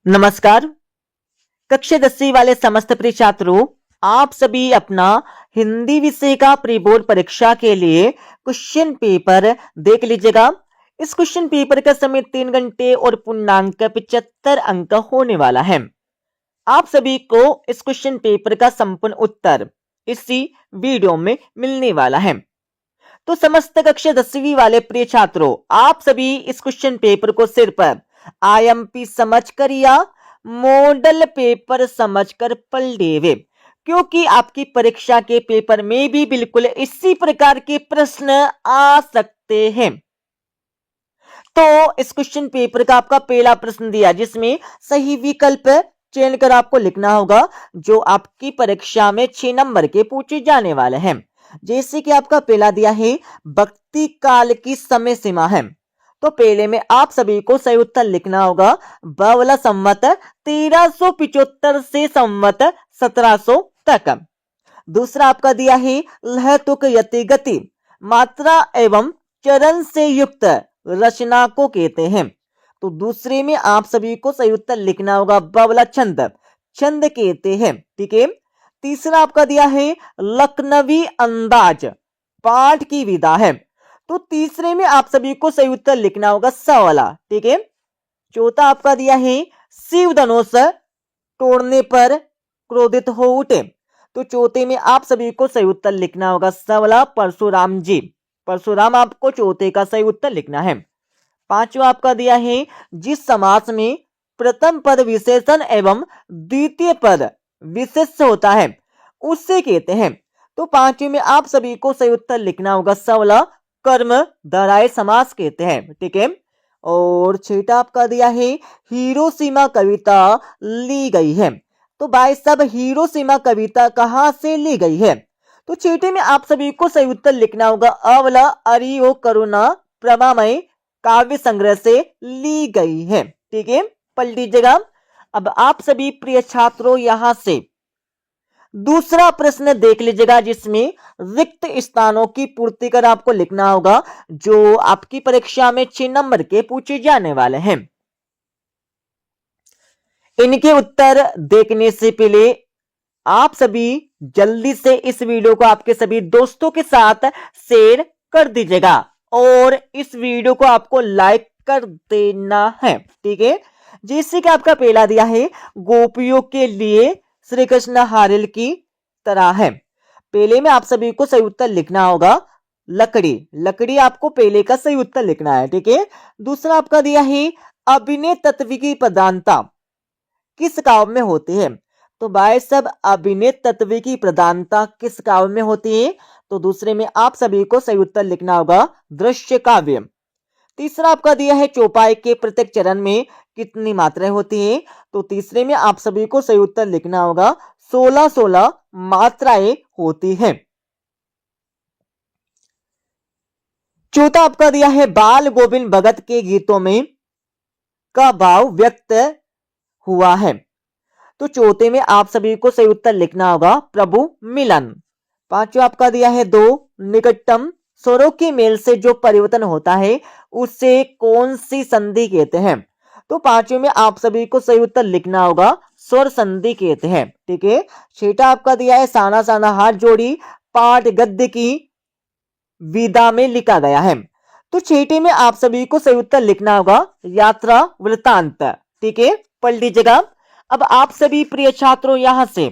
नमस्कार। कक्षा 10वीं वाले समस्त प्रिय छात्रों, आप सभी अपना हिंदी विषय का प्री बोर्ड परीक्षा के लिए क्वेश्चन पेपर देख लीजिएगा। इस क्वेश्चन पेपर का समय 3 घंटे और पूर्णांक 75 अंक होने वाला है। आप सभी को इस क्वेश्चन पेपर का संपूर्ण उत्तर इसी वीडियो में मिलने वाला है। तो समस्त कक्षा 10वीं वाले प्रिय छात्रों, आप सभी इस क्वेश्चन पेपर को सिर्फ आईएमपी समझकर या मॉडल पेपर समझकर पढ़ लेवे, क्योंकि आपकी परीक्षा के पेपर में भी बिल्कुल इसी प्रकार के प्रश्न आ सकते हैं। तो इस क्वेश्चन पेपर का आपका पहला प्रश्न दिया, जिसमें सही विकल्प चयन कर आपको लिखना होगा, जो आपकी परीक्षा में 6 नंबर के पूछे जाने वाले हैं। जैसे कि आपका पहला दिया है, भक्ति काल की समय सीमा है। तो पहले में आप सभी को सही उत्तर लिखना होगा, बावला संवत 1375 से संवत 1700 तक। दूसरा आपका दिया है, लह तुक यति गति, मात्रा एवं चरण से युक्त रचना को कहते हैं। तो दूसरे में आप सभी को सही उत्तर लिखना होगा, बावला छंद, छंद कहते हैं। ठीक है। तीसरा आपका दिया है, लखनवी अंदाज, पाठ की विधा है। तो तीसरे में आप सभी को सही उत्तर लिखना होगा, सवाला। ठीक है। चौथा आपका दिया है, शिव धनुष तोड़ने पर क्रोधित हो उठे। तो चौथे में आप सभी को सही उत्तर लिखना होगा, सवाला परशुराम जी। परशुराम आपको चौथे का सही उत्तर लिखना है। पांचवा आपका दिया है, जिस समास में प्रथम पद विशेषण एवं द्वितीय पद विशेष होता है उससे कहते हैं। तो पांचवे में आप सभी को सही उत्तर लिखना होगा, सवाला कर्म धाराए समास कहते हैं। ठीक है। और छठा आपका दिया है, हिरोशिमा कविता ली गई है। तो भाई साहब, हिरोशिमा कविता कहां से ली गई है? तो छठे में आप सभी को सही उत्तर लिखना होगा, अवला अरियो करुणा प्रभामय काव्य संग्रह से ली गई है। ठीक है, पढ़ लीजिएगा। अब आप सभी प्रिय छात्रों यहां से दूसरा प्रश्न देख लीजिएगा, जिसमें रिक्त स्थानों की पूर्ति कर आपको लिखना होगा, जो आपकी परीक्षा में 6 नंबर के पूछे जाने वाले हैं। इनके उत्तर देखने से पहले आप सभी जल्दी से इस वीडियो को आपके सभी दोस्तों के साथ शेयर कर दीजिएगा और इस वीडियो को आपको लाइक कर देना है। ठीक है। जैसे कि आपका पहला दिया है, गोपियों के लिए श्री कृष्ण हारिल की तरह है। पहले में आप सभी को सही उत्तर लिखना होगा, लकड़ी। लकड़ी आपको पहले का सही उत्तर लिखना है। ठीक है। दूसरा आपका दिया है, अभिनय तत्व की प्रधानता किस काव्य में होती है? तो भाई सब, अभिनय तत्व की प्रधानता किस काव्य में होती है? तो दूसरे में आप सभी को सही उत्तर लिखना होगा, दृश्य काव्य। तीसरा आपका दिया है, चौपाई के प्रत्येक चरण में कितनी मात्राएं होती हैं? तो तीसरे में आप सभी को सही उत्तर लिखना होगा, 16 मात्राएं होती हैं। चौथा आपका दिया है, बाल गोविंद भगत के गीतों में का भाव व्यक्त हुआ है। तो चौथे में आप सभी को सही उत्तर लिखना होगा, प्रभु मिलन। पांचवा आपका दिया है, दो निकटतम स्वरों के मेल से जो परिवर्तन होता है उसे कौन सी संधि कहते हैं? तो पांचवे में आप सभी को सही उत्तर लिखना होगा, स्वर संधि कहते हैं। ठीक है। छठा आपका दिया है, साना साना हाथ जोड़ी पाठ गद्य की विधा में लिखा गया है। तो छठे में आप सभी को सही उत्तर लिखना होगा, यात्रा वृतांत। ठीक है, पढ़ लीजिएगा। अब आप सभी प्रिय छात्रों यहां से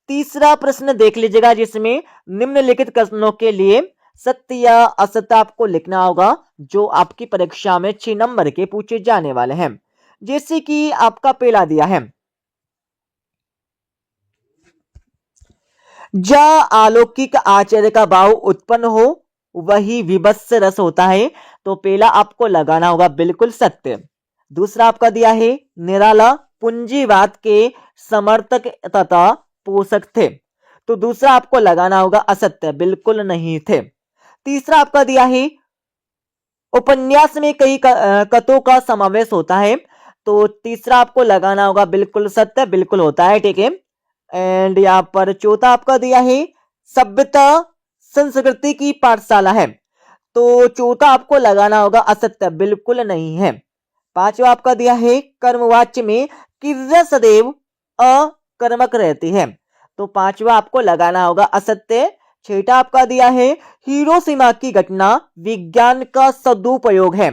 तीसरा प्रश्न देख लीजिएगा, जिसमें निम्नलिखित प्रश्नों के लिए सत्य या असत्य आपको लिखना होगा, जो आपकी परीक्षा में 6 नंबर के पूछे जाने वाले हैं। जैसे कि आपका पहला दिया है, जहां अलौकिक आश्चर्य का भाव उत्पन्न हो वही विभत्स रस होता है। तो पहला आपको लगाना होगा, बिल्कुल सत्य। दूसरा आपका दिया है, निराला पूंजीवाद के समर्थक तथा पोषक थे। तो दूसरा आपको लगाना होगा, असत्य, बिल्कुल नहीं थे। तीसरा आपका दिया है, उपन्यास में कई कथों का समावेश होता है। तो तीसरा आपको लगाना होगा, बिल्कुल सत्य, बिल्कुल होता है। ठीक है। एंड यहाँ पर चौथा आपका दिया है, सभ्यता संस्कृति की पाठशाला है। तो चौथा आपको लगाना होगा, असत्य, बिल्कुल नहीं है। पांचवा आपका दिया है कर्मवाच्य में क्रिया सदैव अकर्मक रहती है, तो पांचवा आपको लगाना होगा असत्य। छठा आपका दिया है हिरोशिमा की घटना विज्ञान का सदुपयोग है,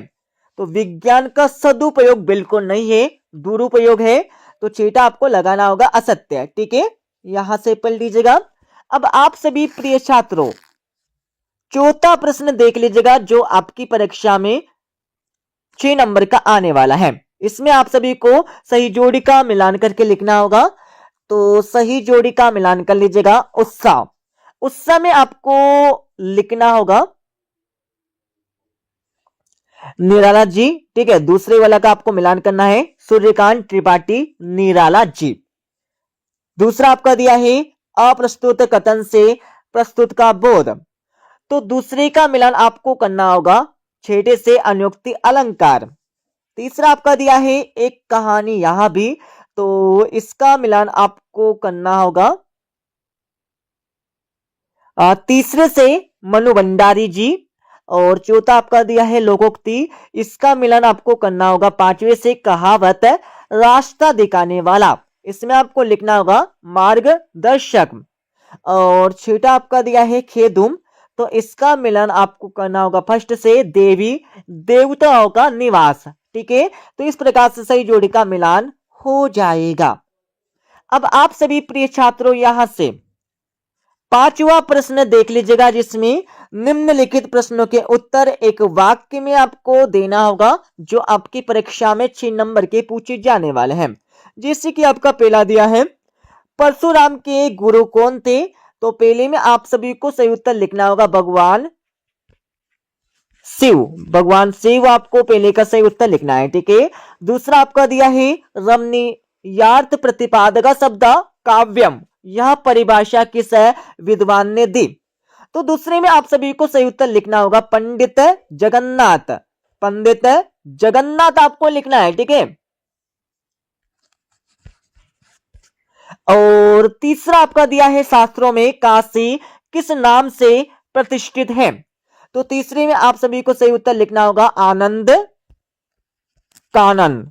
तो विज्ञान का सदुपयोग बिल्कुल नहीं है, दुरुपयोग है, तो छठा आपको लगाना होगा असत्य। ठीक है, यहां से पढ़ लीजिएगा। अब आप सभी प्रिय छात्रों चौथा प्रश्न देख लीजिएगा जो आपकी परीक्षा में 6 नंबर का आने वाला है। इसमें आप सभी को सही जोड़ी का मिलान करके लिखना होगा, तो सही जोड़ी का मिलान कर लीजिएगा। उत्साह, उत्साह में आपको लिखना होगा निराला जी। ठीक है, दूसरे वाला का आपको मिलान करना है सूर्यकांत त्रिपाठी निराला जी। दूसरा आपका दिया है अप्रस्तुत कथन से प्रस्तुत का बोध, तो दूसरे का मिलान आपको करना होगा छठे से अनुक्ति अलंकार। तीसरा आपका दिया है एक कहानी यहां भी, तो इसका मिलान आपको करना होगा तीसरे से मनु भंडारी जी। और चौथा आपका दिया है लोकोक्ति, इसका मिलान आपको करना होगा पांचवे से कहावत रास्ता दिखाने वाला, इसमें आपको लिखना होगा मार्गदर्शक। और छठा आपका दिया है खेदुम, तो इसका मिलान आपको करना होगा फर्स्ट से देवी देवताओं का निवास। ठीक है, तो इस प्रकार से सही जोड़ी का मिलान हो जाएगा। अब आप सभी प्रिय छात्रों यहां से पांचवा प्रश्न देख लीजिएगा जिसमें निम्नलिखित प्रश्नों के उत्तर एक वाक्य में आपको देना होगा जो आपकी परीक्षा में 6 नंबर के पूछे जाने वाले हैं। जैसे कि आपका पहला दिया है परशुराम के गुरु कौन थे, तो पहले में आप सभी को सही उत्तर लिखना होगा भगवान शिव। भगवान शिव आपको पहले का सही उत्तर लिखना है। ठीक है, दूसरा आपका दिया है रमणीयार्थ प्रतिपादक शब्द काव्यम, यह परिभाषा किस विद्वान ने दी, तो दूसरे में आप सभी को सही उत्तर लिखना होगा पंडित जगन्नाथ। पंडित जगन्नाथ आपको लिखना है। ठीक है, और तीसरा आपका दिया है शास्त्रों में काशी किस नाम से प्रतिष्ठित है, तो तीसरे में आप सभी को सही उत्तर लिखना होगा आनंद कानन।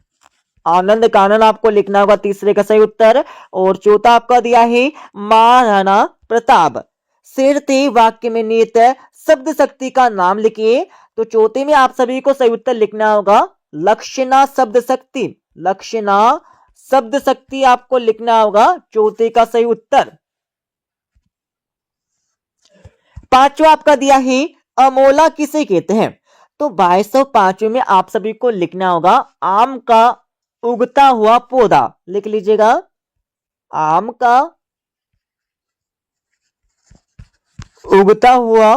आनंद कानन आपको लिखना होगा तीसरे का सही उत्तर। और चौथा आपका दिया है महाराणा प्रताप शेर थे वाक्य में निहित शब्द शक्ति का नाम लिखिए, तो चौथे में आप सभी को सही उत्तर लिखना होगा लक्षणा शब्द शक्ति। लक्षणा शब्द शक्ति आपको लिखना होगा चौथे का सही उत्तर। पांचवा आपका दिया है अमोला किसे कहते हैं, तो 2205 में आप सभी को लिखना होगा आम का उगता हुआ पौधा। लिख लीजिएगा आम का उगता हुआ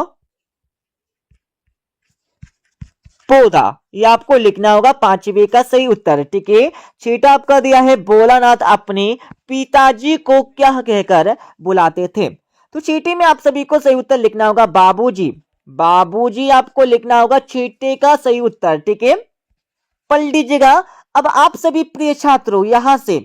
पौधा, ये आपको लिखना होगा पांचवे का सही उत्तर। ठीक है, छठा आपका दिया है भोलानाथ अपने पिताजी को क्या कहकर बुलाते थे, तो छठे में आप सभी को सही उत्तर लिखना होगा बाबूजी। बाबूजी आपको लिखना होगा छठे का सही उत्तर। ठीक है, पढ़ लीजिएगा। अब आप सभी प्रिय छात्रों यहां से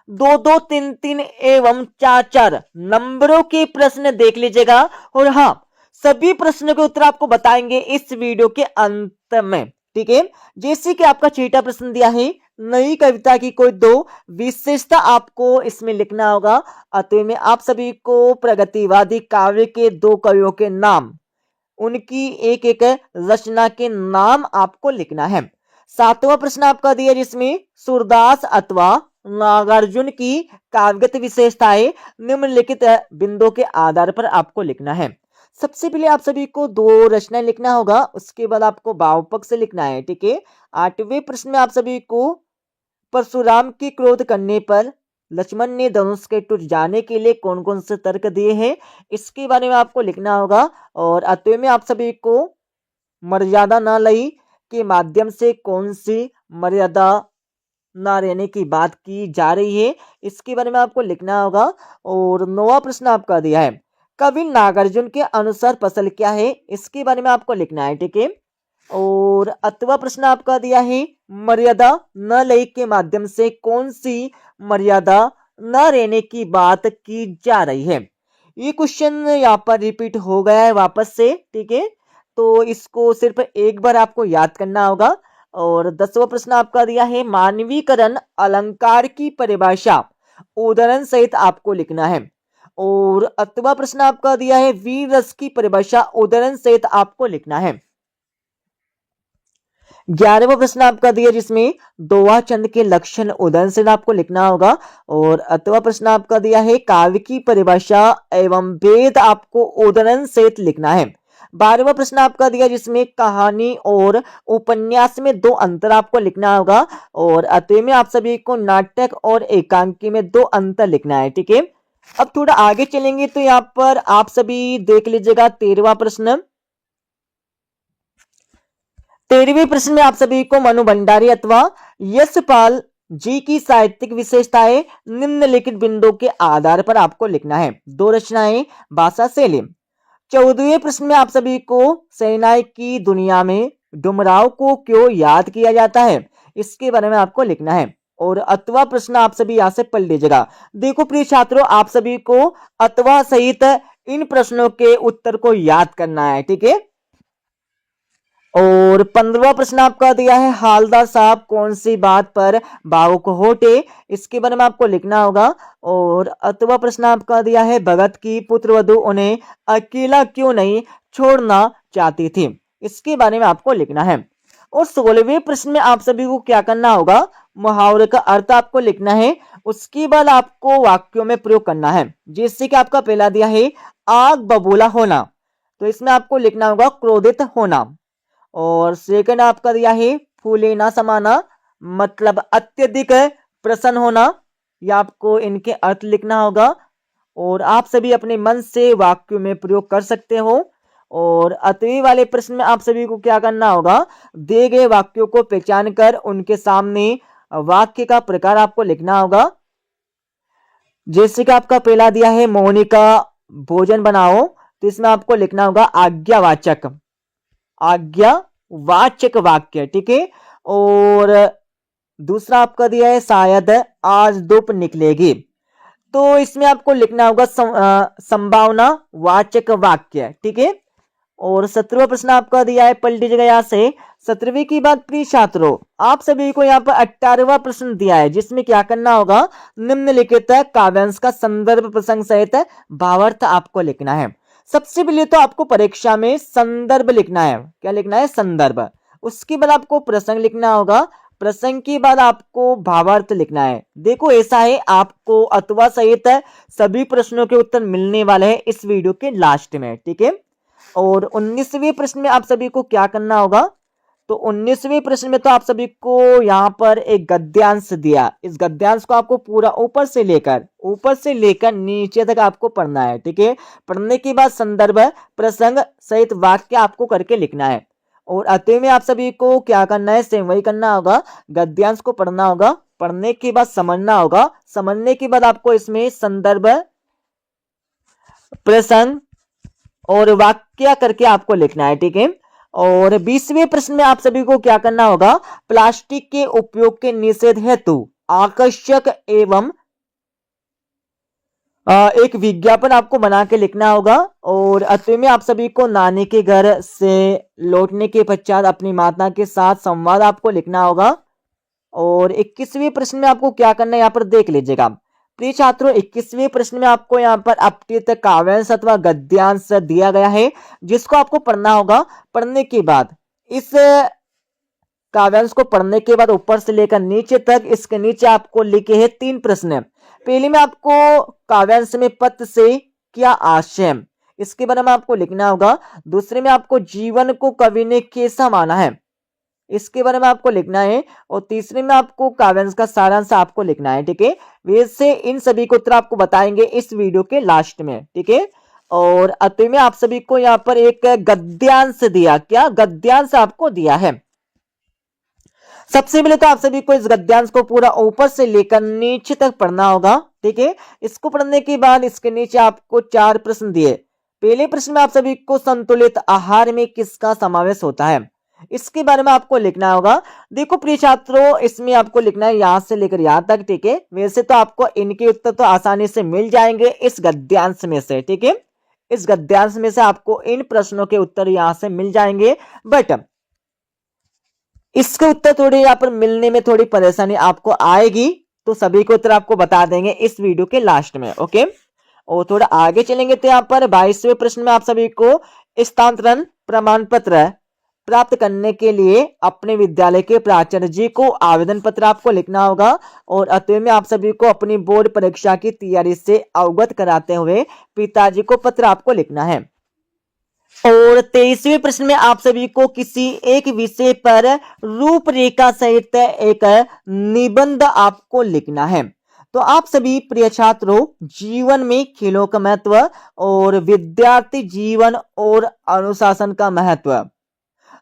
2-2, 3-3 एवं 4-4 नंबरों के प्रश्न देख लीजिएगा, और हाँ सभी प्रश्नों के उत्तर आपको बताएंगे इस वीडियो के अंत में। ठीक है, जैसे कि आपका छठा प्रश्न दिया है नई कविता की कोई 2 विशेषता आपको इसमें लिखना होगा, अतः में आप सभी को प्रगतिवादी काव्य के 2 कवियों के नाम, उनकी एक एक रचना के नाम आपको लिखना है। सातवां प्रश्न आपका दिया जिसमें सूरदास अथवा नागार्जुन की काव्यगत विशेषताएं निम्नलिखित बिंदुओं के आधार पर आपको लिखना है। सबसे पहले आप सभी को 2 रचनाएं लिखना होगा, उसके बाद आपको भावपक्ष से लिखना है। ठीक है, आठवें प्रश्न में आप सभी को परशुराम के क्रोध करने पर लक्ष्मण ने धनुष के टूट जाने के लिए कौन कौन से तर्क दिए हैं, इसके बारे में आपको लिखना होगा। और अतः में आप सभी को मर्यादा न लई के माध्यम से कौन सी मर्यादा न रहने की बात की जा रही है, इसके बारे में आपको लिखना होगा। और 9वां प्रश्न आपका दिया है कवि नागार्जुन के अनुसार फसल क्या है, इसके बारे में आपको लिखना है। ठीक है, और 8वां प्रश्न आपका दिया है मर्यादा न लय के माध्यम से कौन सी मर्यादा न रहने की बात की जा रही है। ये क्वेश्चन यहाँ पर रिपीट हो गया है वापस से। ठीक है, तो इसको सिर्फ एक बार आपको याद करना होगा, और 10वां प्रश्न आपका दिया है मानवीकरण अलंकार की परिभाषा उदाहरण सहित आपको लिखना है। और 8वां प्रश्न आपका दिया है वीर रस की परिभाषा उदाहरण सहित आपको लिखना है। 11वां प्रश्न आपका दिया जिसमें दोहा छंद के लक्षण उदाहरण से आपको लिखना होगा। और 8वां प्रश्न आपका दिया है काव्य की परिभाषा एवं भेद आपको उदाहरण सहित लिखना है। 12वां प्रश्न आपका दिया जिसमें कहानी और उपन्यास में दो अंतर आपको लिखना होगा। और 8वें में आप सभी को नाटक और एकांकी में दो अंतर लिखना है। ठीक है, अब थोड़ा आगे चलेंगे तो यहाँ पर आप सभी देख लीजिएगा 13वां प्रश्न। 13वें प्रश्न में आप सभी को मनु भंडारी अथवा यशपाल जी की साहित्यिक विशेषताएं निम्नलिखित बिंदुओं के आधार पर आपको लिखना है। दो रचनाएं भाषा शैली। 14वें प्रश्न में आप सभी को सेनाई की दुनिया में डुमराव को क्यों याद किया जाता है इसके बारे में आपको लिखना है। और 8वां प्रश्न आप सभी यहां से पढ़ लीजिएगा। देखो प्रिय छात्रों, आप सभी को अथवा सहित इन प्रश्नों के उत्तर को याद करना है। ठीक है, और 15वां प्रश्न आपका दिया है हालदार साहब कौन सी बात पर भावुक होते इसके बारे में आपको लिखना होगा। और 8वां प्रश्न आपका दिया है भगत की पुत्रवधु उन्हें अकेला क्यों नहीं छोड़ना चाहती थी इसके बारे में आपको लिखना है। और 16वें प्रश्न में आप सभी को क्या करना होगा, मुहावरे का अर्थ आपको लिखना है। उसके बाद आपको वाक्यों में प्रयोग करना है। जैसे कि आपका पहला दिया है आग बबूला होना, तो इसमें आपको लिखना होगा क्रोधित होना। और सेकंड आपका दिया है फूले ना समाना, मतलब अत्यधिक प्रसन्न होना, या आपको इनके अर्थ लिखना होगा। और आप सभी अपने मन से वाक्यों में प्रयोग कर सकते हो। और 8वें वाले प्रश्न में आप सभी को क्या करना होगा, दिए गए वाक्यों को पहचान कर उनके सामने वाक्य का प्रकार आपको लिखना होगा। जैसे कि आपका पहला दिया है मोनिका भोजन बनाओ, तो इसमें आपको लिखना होगा आज्ञावाचक, आज्ञावाचक वाक्य। ठीक है, और दूसरा आपका दिया है शायद आज धूप निकलेगी, तो इसमें आपको लिखना होगा संभावना वाचक वाक्य। ठीक है, और 17वां प्रश्न आपका दिया है पढ़ लीजिएगा यहाँ से। 17वीं की बात प्रिय छात्रों, आप सभी को यहाँ पर 18वां प्रश्न दिया है जिसमें क्या करना होगा, निम्नलिखित काव्यांश का संदर्भ प्रसंग सहित भावार्थ आपको लिखना है। सबसे पहले तो आपको परीक्षा में संदर्भ लिखना है। क्या लिखना है, संदर्भ। उसके बाद आपको प्रसंग लिखना होगा, प्रसंग के बाद आपको भावार्थ लिखना है। देखो ऐसा है, आपको अथवा सहित सभी प्रश्नों के उत्तर मिलने वाले हैं इस वीडियो के लास्ट में। ठीक है, और 19वें प्रश्न में आप सभी को क्या करना होगा, तो 19वें प्रश्न में तो आप सभी को यहाँ पर एक गद्यांश दिया, इस गद्यांश को आपको पूरा ऊपर से लेकर नीचे तक आपको पढ़ना है। ठीक है, पढ़ने के बाद संदर्भ प्रसंग सहित वाक्य आपको करके लिखना है। और अतः में आप सभी को क्या करना है, सेम वही करना होगा, गद्यांश को पढ़ना होगा, पढ़ने के बाद समझना होगा, समझने के बाद आपको इसमें संदर्भ प्रसंग और वाक्य करके आपको लिखना है। ठीक है, और 20वें प्रश्न में आप सभी को क्या करना होगा, प्लास्टिक के उपयोग के निषेध हेतु आकर्षक एवं एक विज्ञापन आपको बना के लिखना होगा। और 8वें में आप सभी को नानी के घर से लौटने के पश्चात अपनी माता के साथ संवाद आपको लिखना होगा। और 21वें प्रश्न में आपको क्या करना है, यहाँ पर देख लीजिएगा प्रिय छात्रों। 21वें प्रश्न में आपको यहाँ पर अपठित काव्यांश अथवा गद्यांश दिया गया है जिसको आपको पढ़ना होगा। पढ़ने के बाद इस काव्यांश को पढ़ने के बाद ऊपर से लेकर नीचे तक इसके नीचे आपको लिखे हैं 3 प्रश्न। पहले में आपको काव्यांश में पद से क्या आशय, इसके बारे में आपको लिखना होगा। दूसरे में आपको जीवन को कवि ने कैसा माना है, इसके बारे में आपको लिखना है। और तीसरे में आपको काव्यांश का सारांश आपको लिखना है। ठीक है, वैसे इन सभी को उत्तर आपको बताएंगे इस वीडियो के लास्ट में। ठीक है, और अंत में आप सभी को यहाँ पर एक गद्यांश दिया, क्या गद्यांश आपको दिया है। सबसे पहले तो आप सभी को इस गद्यांश को पूरा ऊपर से लेकर नीचे तक पढ़ना होगा। ठीक है, इसको पढ़ने के बाद इसके नीचे आपको 4 प्रश्न दिए। पहले प्रश्न में आप सभी को संतुलित आहार में किसका समावेश होता है, इसके बारे में आपको लिखना होगा। देखो प्रिय छात्रों, इसमें आपको लिखना है यहां से लेकर यहां तक। ठीक है, वैसे तो आपको इनके उत्तर तो आसानी से मिल जाएंगे इस गद्यांश में से। ठीक है, इस गद्यांश में से आपको इन प्रश्नों के उत्तर यहां से मिल जाएंगे, बट इसके उत्तर थोड़े यहाँ पर मिलने में थोड़ी परेशानी आपको आएगी, तो सभी के उत्तर आपको बता देंगे इस वीडियो के लास्ट में। ओके, और थोड़ा आगे चलेंगे तो यहाँ पर 22वें प्रश्न में आप सभी को स्थानांतरण प्रमाण पत्र प्राप्त करने के लिए अपने विद्यालय के प्राचार्य जी को आवेदन पत्र आपको लिखना होगा, और अतः में आप सभी को अपनी बोर्ड परीक्षा की तैयारी से अवगत कराते हुए पिताजी को पत्र आपको लिखना है। और 23वें प्रश्न में आप सभी को किसी एक विषय पर रूपरेखा सहित एक निबंध आपको लिखना है। तो आप सभी प्रिय छात्रों, जीवन में खेलों का महत्व और विद्यार्थी जीवन और अनुशासन का महत्व,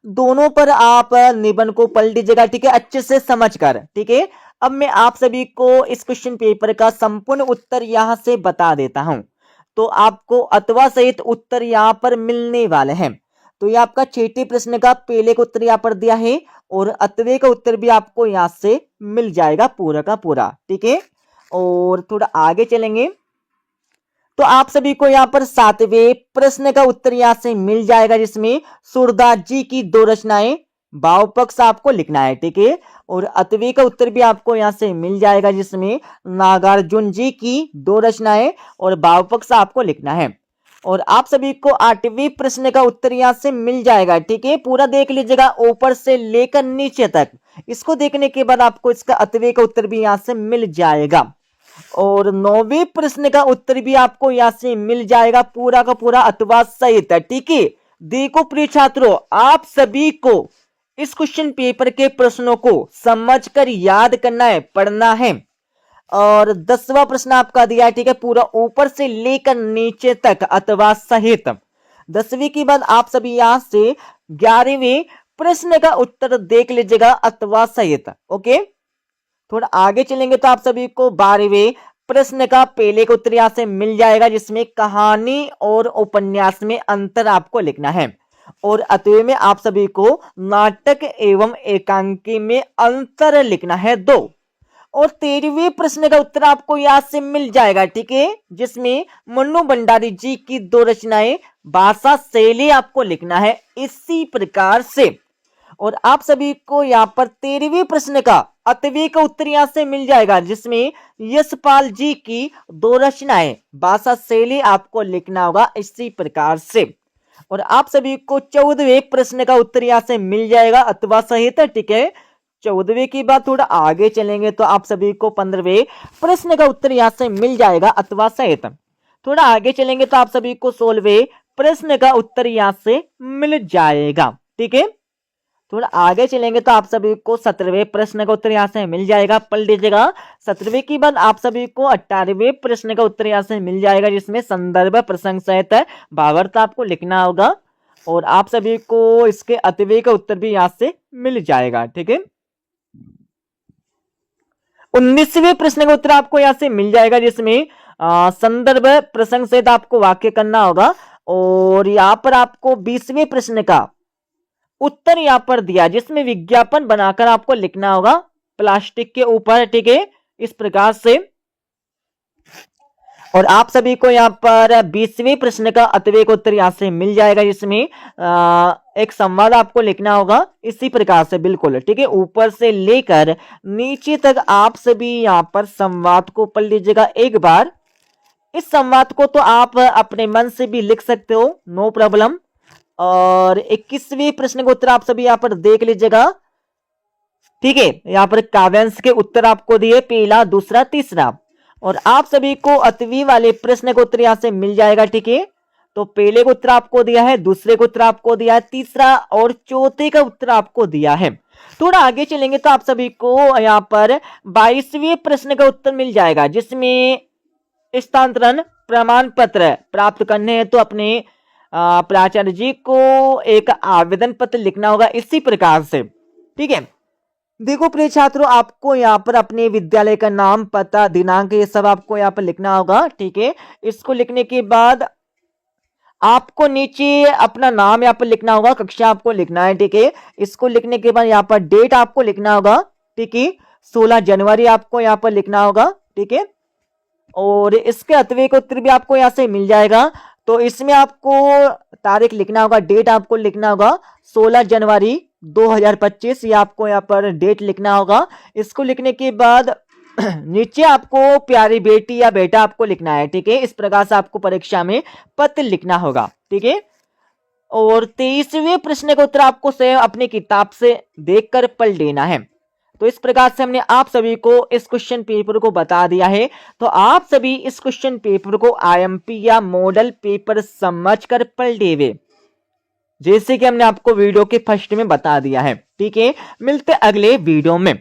दोनों पर आप निबंध को पढ़ लीजिएगा, ठीक है, अच्छे से समझकर। ठीक है, अब मैं आप सभी को इस क्वेश्चन पेपर का संपूर्ण उत्तर यहां से बता देता हूं। तो आपको अथवा सहित उत्तर यहां पर मिलने वाले हैं। तो ये आपका 6ठे प्रश्न का पहले का उत्तर यहां पर दिया है, और अथवे का उत्तर भी आपको यहां से मिल जाएगा पूरा का पूरा। ठीक है, और थोड़ा आगे चलेंगे तो आप सभी को यहाँ पर 7वें प्रश्न का उत्तर यहां से मिल जाएगा, जिसमें सूरदास जी की 2 रचनाएं भाव पक्ष आपको लिखना है। ठीक है, और अतवे का उत्तर भी आपको यहां से मिल जाएगा, जिसमें नागार्जुन जी की 2 रचनाएं और भाव पक्ष आपको लिखना है। और आप सभी को 8वें प्रश्न का उत्तर यहां से मिल जाएगा। ठीक है, पूरा देख लीजिएगा ऊपर से लेकर नीचे तक। इसको देखने के बाद आपको इसका अतवे का उत्तर भी यहां से मिल जाएगा। और 9वें प्रश्न का उत्तर भी आपको यहां से मिल जाएगा पूरा का पूरा अथवा सहित। ठीक है, देखो प्रिय छात्रों, आप सभी को इस क्वेश्चन पेपर के प्रश्नों को समझकर याद करना है, पढ़ना है। और 10वां प्रश्न आपका दिया है, ठीक है, पूरा ऊपर से लेकर नीचे तक अथवा सहित। 10वीं के बाद आप सभी यहां से 11वें प्रश्न का उत्तर देख लीजिएगा अथवा सहित। ओके, थोड़ा आगे चलेंगे तो आप सभी को 12वें प्रश्न का पहले का उत्तर यहां से मिल जाएगा, जिसमें कहानी और उपन्यास में अंतर आपको लिखना है। और अतवे में आप सभी को नाटक एवं एकांकी में अंतर लिखना है 2। और 13वें प्रश्न का उत्तर आपको यहां से मिल जाएगा। ठीक है, जिसमें मन्नू भंडारी जी की 2 रचनाएं भाषा शैली आपको लिखना है इसी प्रकार से। और आप सभी को यहाँ पर 13वें प्रश्न का अतवे का उत्तर यहां से मिल जाएगा, जिसमें यशपाल जी की 2 रचनाएं भाषा शैली आपको लिखना होगा इसी प्रकार से। और आप सभी को 14वें प्रश्न का उत्तर यहां से मिल जाएगा अथवा सहित। ठीक है, 14वें की बात थोड़ा आगे चलेंगे तो आप सभी को 15वें प्रश्न का उत्तर यहां से मिल जाएगा अथवा सहित। थोड़ा आगे चलेंगे तो आप सभी को 16वें प्रश्न का उत्तर यहां से मिल जाएगा। ठीक है, थोड़ा आगे चलेंगे तो आप सभी को 17वें प्रश्न का उत्तर यहां से मिल जाएगा, पढ़ लीजिएगा। 17वें की बाद आप सभी को 18वें प्रश्न का उत्तर यहां से मिल जाएगा, जिसमें संदर्भ प्रसंग सहित भावार्थ आपको लिखना होगा। और आप सभी को इसके अतवे का उत्तर भी यहां से मिल जाएगा। ठीक है, 19वें प्रश्न का उत्तर आपको यहां से मिल जाएगा, जिसमें संदर्भ प्रसंग सहित आपको वाक्य करना होगा। और यहां पर आपको 20वें प्रश्न का उत्तर यहां पर दिया, जिसमें विज्ञापन बनाकर आपको लिखना होगा प्लास्टिक के ऊपर। ठीक है, इस प्रकार से। और आप सभी को यहां पर 20वें प्रश्न का अतवे का उत्तर यहां से मिल जाएगा, जिसमें एक संवाद आपको लिखना होगा इसी प्रकार से, बिल्कुल। ठीक है, ऊपर से लेकर नीचे तक आप सभी यहां पर संवाद को पढ़ लीजिएगा एक बार। इस संवाद को तो आप अपने मन से भी लिख सकते हो, नो प्रॉब्लम। और 21वें प्रश्न का उत्तर आप सभी यहां पर देख लीजिएगा। ठीक है, यहां पर काव्यांश के उत्तर आपको दिए, पहला, दूसरा, तीसरा। और आप सभी को अतवी वाले प्रश्न का उत्तर यहां से मिल जाएगा। ठीक है, तो पहले का उत्तर आपको दिया है, दूसरे का उत्तर आपको दिया है, तीसरा और चौथे का उत्तर आपको दिया है। थोड़ा आगे चलेंगे तो आप सभी को यहां पर 22वें प्रश्न का उत्तर मिल जाएगा, जिसमें स्थानांतरण प्रमाण पत्र प्राप्त करने हैं तो अपने प्राचार्य जी को एक आवेदन पत्र लिखना होगा इसी प्रकार से। ठीक है, देखो प्रिय छात्रों, आपको यहाँ पर अपने विद्यालय का नाम, पता, दिनांक, ये सब आपको यहाँ पर लिखना होगा। ठीक है, इसको लिखने के बाद आपको नीचे अपना नाम यहाँ पर लिखना होगा, कक्षा आपको लिखना है। ठीक है, इसको लिखने के बाद यहाँ पर डेट आपको लिखना होगा। ठीक है, 16 जनवरी आपको यहाँ पर लिखना होगा। ठीक है, और इसके अतवे का उत्तर भी आपको यहाँ से मिल जाएगा। तो इसमें आपको तारीख लिखना होगा, डेट आपको लिखना होगा 16 जनवरी 2025 ये आपको यहाँ पर डेट लिखना होगा। इसको लिखने के बाद नीचे आपको प्यारी बेटी या बेटा आपको लिखना है, ठीक है। इस प्रकार से आपको परीक्षा में पत्र लिखना होगा, ठीक है। और 23वें प्रश्न का उत्तर आपको स्वयं अपनी किताब से देखकर पढ़ लेना है। तो इस प्रकार से हमने आप सभी को इस क्वेश्चन पेपर को बता दिया है। तो आप सभी इस क्वेश्चन पेपर को आईएमपी या मॉडल पेपर समझकर पढ़ लेवे, जैसे कि हमने आपको वीडियो के फर्स्ट में बता दिया है, ठीक है। मिलते अगले वीडियो में।